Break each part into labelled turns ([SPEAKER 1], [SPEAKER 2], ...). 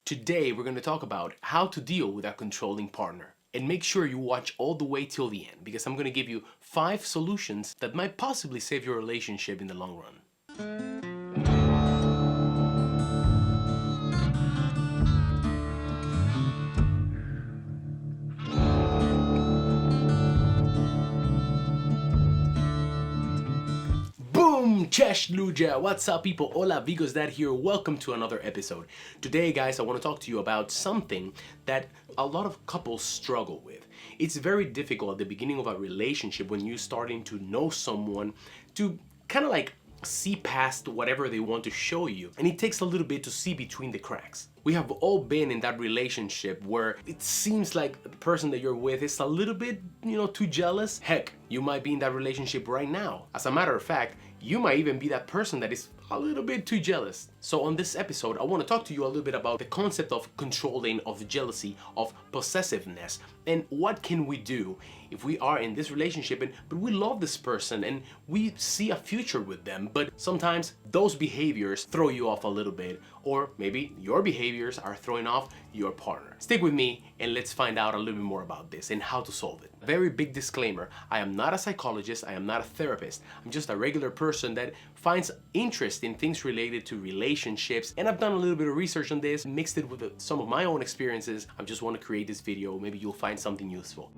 [SPEAKER 1] Today, we're going to talk about how to deal with a controlling partner. And make sure you watch all the way till the end because I'm going to give you 5 solutions that might possibly save your relationship in the long run. Boom! Cześć ludzie! What's up people? Hola Vigos Dad here. Welcome to another episode. Today guys, I want to talk to you about something that a lot of couples struggle with. It's very difficult at the beginning of a relationship when you're starting to know someone to kind of like see past whatever they want to show you, and it takes a little bit to see between the cracks. We have all been in that relationship where it seems like the person that you're with is a little bit, too jealous. Heck, you might be in that relationship right now. As a matter of fact, you might even be that person that is a little bit too jealous. So on this episode, I want to talk to you a little bit about the concept of controlling, of jealousy, of possessiveness, and what can we do if we are in this relationship but we love this person and we see a future with them, but sometimes those behaviors throw you off a little bit, or maybe your behaviors are throwing off your partner. Stick with me and let's find out a little bit more about this and how to solve it. A very big disclaimer, I am not a psychologist, I am not a therapist. I'm just a regular person that finds interest in things related to relationships, and I've done a little bit of research on this, mixed it with some of my own experiences. I just want to create this video, maybe you'll find something useful.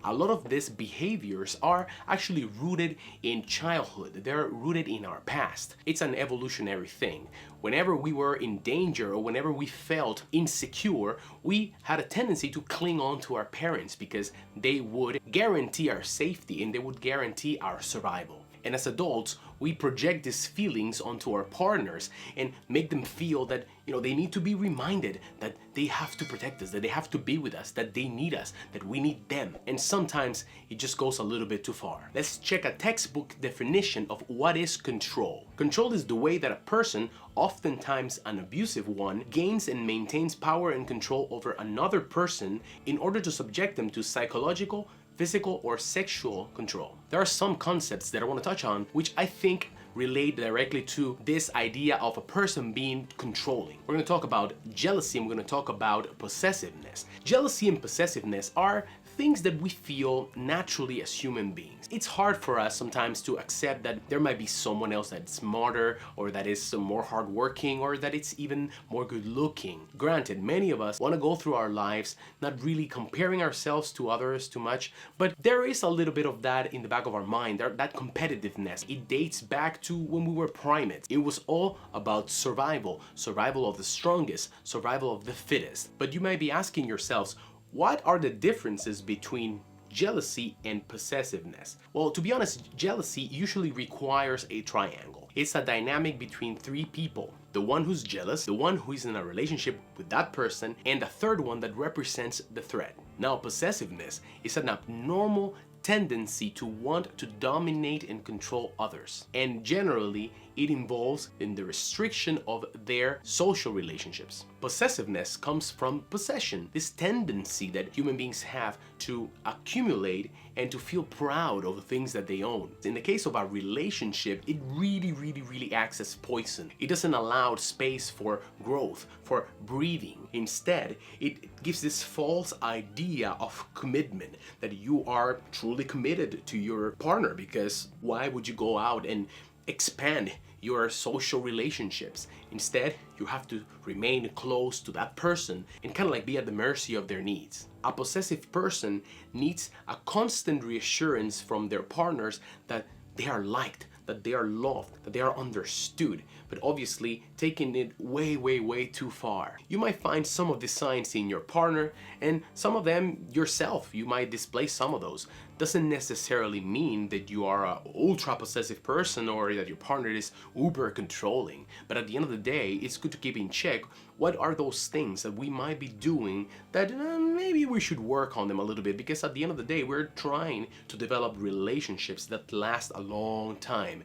[SPEAKER 1] A lot of these behaviors are actually rooted in childhood. They're rooted in our past. It's an evolutionary thing. Whenever we were in danger or whenever we felt insecure, we had a tendency to cling on to our parents because they would guarantee our safety and they would guarantee our survival. And as adults, we project these feelings onto our partners and make them feel that, they need to be reminded that they have to protect us, that they have to be with us, that they need us, that we need them. And sometimes it just goes a little bit too far. Let's check a textbook definition of what is control. Control is the way that a person, oftentimes an abusive one, gains and maintains power and control over another person in order to subject them to psychological, physical, or sexual control. There are some concepts that I want to touch on which I think relate directly to this idea of a person being controlling. We're going to talk about jealousy and we're going to talk about possessiveness. Jealousy and possessiveness are things that we feel naturally as human beings. It's hard for us sometimes to accept that there might be someone else that's smarter or that is more hardworking or that it's even more good looking. Granted, many of us want to go through our lives not really comparing ourselves to others too much, but there is a little bit of that in the back of our mind, that competitiveness. It dates back to when we were primates. It was all about survival of the strongest, survival of the fittest. But you might be asking yourselves, what are the differences between jealousy and possessiveness? Well, to be honest, jealousy usually requires a triangle. It's a dynamic between 3 people. The one who's jealous, the one who is in a relationship with that person, and the third one that represents the threat. Now, possessiveness is an abnormal tendency to want to dominate and control others. And generally, it involves in the restriction of their social relationships. Possessiveness comes from possession, this tendency that human beings have to accumulate and to feel proud of the things that they own. In the case of a relationship, it really acts as poison. It doesn't allow space for growth, for breathing. Instead, it gives this false idea of commitment, that you are truly committed to your partner, because why would you go out and expand your social relationships? Instead, you have to remain close to that person and kind of like be at the mercy of their needs. A possessive person needs a constant reassurance from their partners that they are liked, that they are loved, that they are understood, but obviously taking it way too far. You might find some of the signs in your partner and some of them yourself. You might display some of those. Doesn't necessarily mean that you are an ultra possessive person or that your partner is uber controlling, but at the end of the day, it's good to keep in check what are those things that we might be doing that maybe we should work on them a little bit, because at the end of the day, we're trying to develop relationships that last a long time.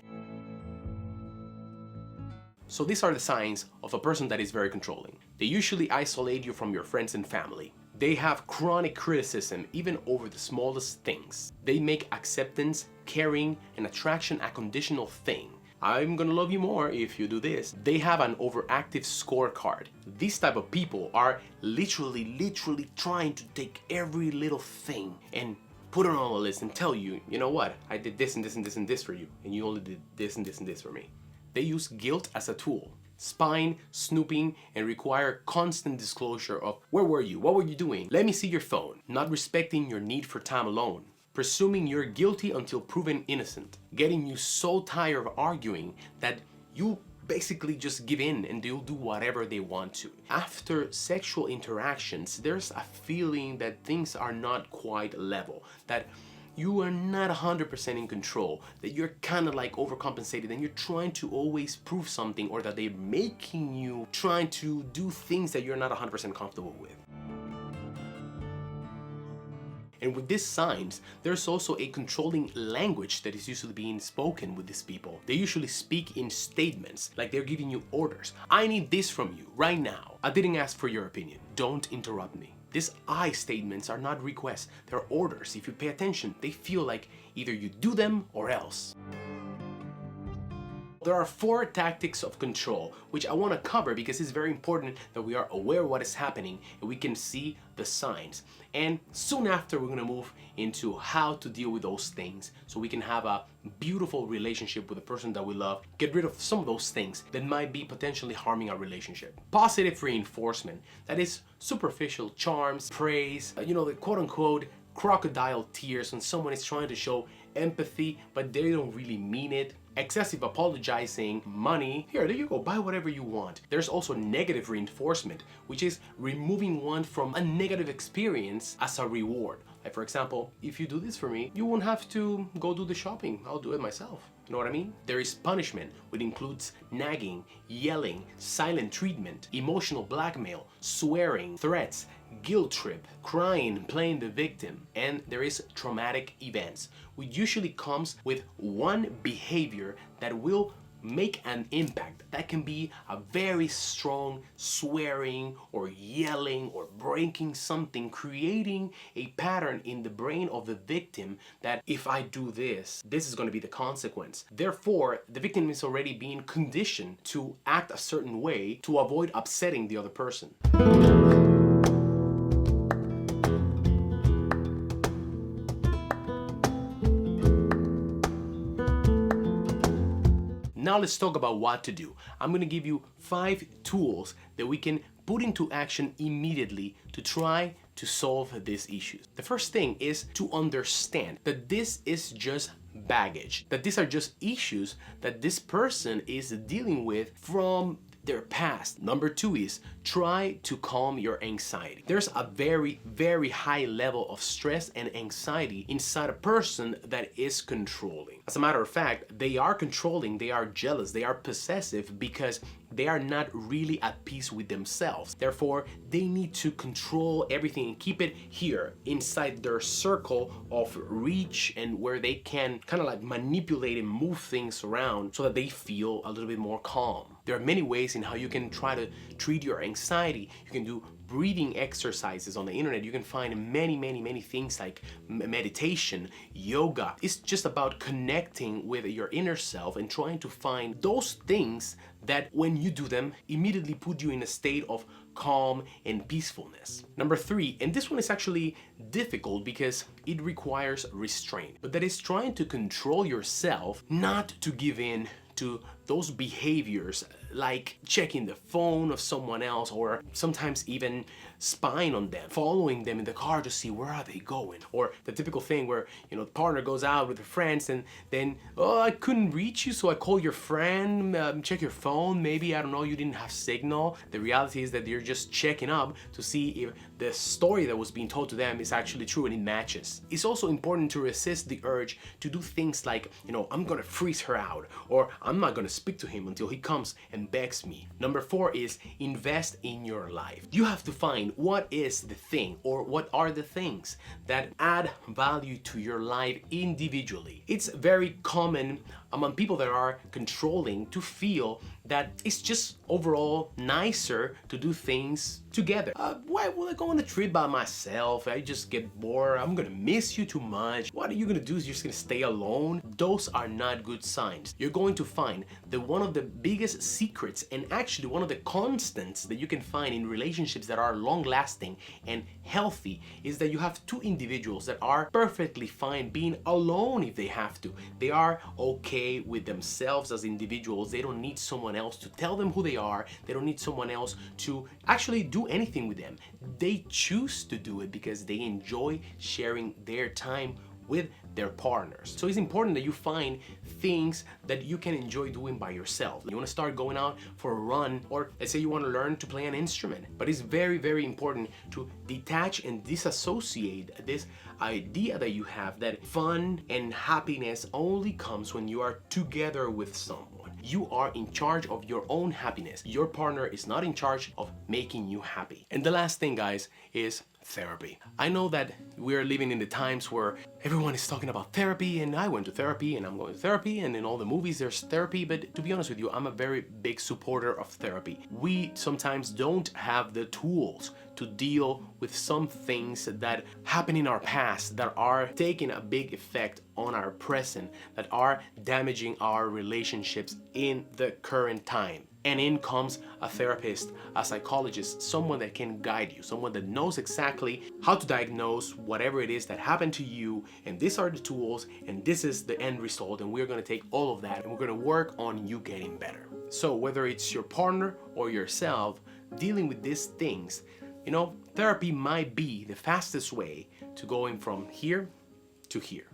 [SPEAKER 1] So these are the signs of a person that is very controlling. They usually isolate you from your friends and family. They have chronic criticism even over the smallest things. They make acceptance, caring, and attraction a conditional thing. I'm gonna love you more if you do this. They have an overactive scorecard. These type of people are literally trying to take every little thing and put it on a list and tell you, you know what, I did this and this and this and this for you, and you only did this and this and this for me. They use guilt as a tool, spying, snooping, and require constant disclosure of where were you, what were you doing, let me see your phone, not respecting your need for time alone, presuming you're guilty until proven innocent, getting you so tired of arguing that you basically just give in and they'll do whatever they want to. After sexual interactions, there's a feeling that things are not quite level, that you are not 100% in control, that you're kind of like overcompensated and you're trying to always prove something, or that they're making you trying to do things that you're not 100% comfortable with. And with these signs, there's also a controlling language that is usually being spoken with these people. They usually speak in statements, like they're giving you orders. I need this from you right now. I didn't ask for your opinion. Don't interrupt me. These I statements are not requests, they're orders. If you pay attention, they feel like either you do them or else. There are 4 tactics of control, which I want to cover because it's very important that we are aware of what is happening and we can see the signs. And soon after, we're going to move into how to deal with those things so we can have a beautiful relationship with the person that we love, get rid of some of those things that might be potentially harming our relationship. Positive reinforcement, that is superficial charms, praise, the quote-unquote crocodile tears when someone is trying to show empathy but they don't really mean it. Excessive apologizing, money, here, there you go, buy whatever you want. There's also negative reinforcement, which is removing one from a negative experience as a reward. Like for example, if you do this for me, you won't have to go do the shopping, I'll do it myself. You know what I mean? There is punishment, which includes nagging, yelling, silent treatment, emotional blackmail, swearing, threats, guilt trip, crying, playing the victim, and there is traumatic events, which usually comes with one behavior that will make an impact. That can be a very strong swearing or yelling or breaking something, creating a pattern in the brain of the victim that if I do this, this is going to be the consequence. Therefore, the victim is already being conditioned to act a certain way to avoid upsetting the other person. Now let's talk about what to do. I'm going to give you 5 tools that we can put into action immediately to try to solve these issues. The first thing is to understand that this is just baggage, that these are just issues that this person is dealing with from their past. Number 2 is try to calm your anxiety. There's a very high level of stress and anxiety inside a person that is controlling. As a matter of fact, they are controlling, they are jealous, they are possessive because they are not really at peace with themselves. Therefore, they need to control everything and keep it here inside their circle of reach and where they can kind of like manipulate and move things around so that they feel a little bit more calm. There are many ways in how you can try to treat your anxiety. You can do breathing exercises on the internet. You can find many things like meditation, yoga. It's just about connecting with your inner self and trying to find those things that when you do them, immediately put you in a state of calm and peacefulness. Number 3, and this one is actually difficult because it requires restraint, but that is trying to control yourself not to give in to those behaviors like checking the phone of someone else, or sometimes even spying on them, following them in the car to see where are they going, or the typical thing where the partner goes out with their friends and then, oh, I couldn't reach you, so I call your friend, check your phone, maybe, I don't know, you didn't have signal. The reality is that you're just checking up to see if the story that was being told to them is actually true and it matches. It's also important to resist the urge to do things like, I'm gonna freeze her out, or I'm not gonna speak to him until he comes and begs me. Number 4 is invest in your life. You have to find what is the thing or what are the things that add value to your life individually. It's very common among people that are controlling to feel that it's just overall nicer to do things together. Why will I go on a trip by myself? I just get bored. I'm gonna miss you too much. What are you gonna do? Is you're just gonna stay alone? Those are not good signs. You're going to find that one of the biggest secrets, and actually one of the constants that you can find in relationships that are long-lasting and healthy, is that you have two individuals that are perfectly fine being alone if they have to. They are okay with themselves as individuals. They don't need someone else to tell them who they are. They don't need someone else to actually do anything with them. They choose to do it because they enjoy sharing their time with their partners. So it's important that you find things that you can enjoy doing by yourself. You want to start going out for a run, or let's say you want to learn to play an instrument. But it's very, very important to detach and disassociate this idea that you have that fun and happiness only comes when you are together with someone. You are in charge of your own happiness. Your partner is not in charge of making you happy. And the last thing, guys, is therapy. I know that we're living in the times where everyone is talking about therapy, and I went to therapy and I'm going to therapy, and in all the movies there's therapy, but to be honest with you, I'm a very big supporter of therapy. We sometimes don't have the tools to deal with some things that happen in our past that are taking a big effect on our present, that are damaging our relationships in the current time. And in comes a therapist, a psychologist, someone that can guide you, someone that knows exactly how to diagnose whatever it is that happened to you, and these are the tools, and this is the end result, and we're gonna take all of that and we're gonna work on you getting better. So whether it's your partner or yourself dealing with these things, you know, therapy might be the fastest way to going from here to here.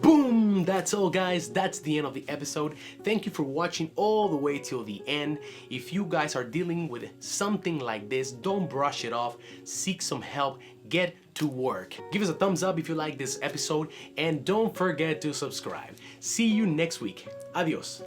[SPEAKER 1] Boom! That's all, guys. That's the end of the episode. Thank you for watching all the way till the end. If you guys are dealing with something like this, don't brush it off. Seek some help. Get to work. Give us a thumbs up if you like this episode, and don't forget to subscribe. See you next week. Adios.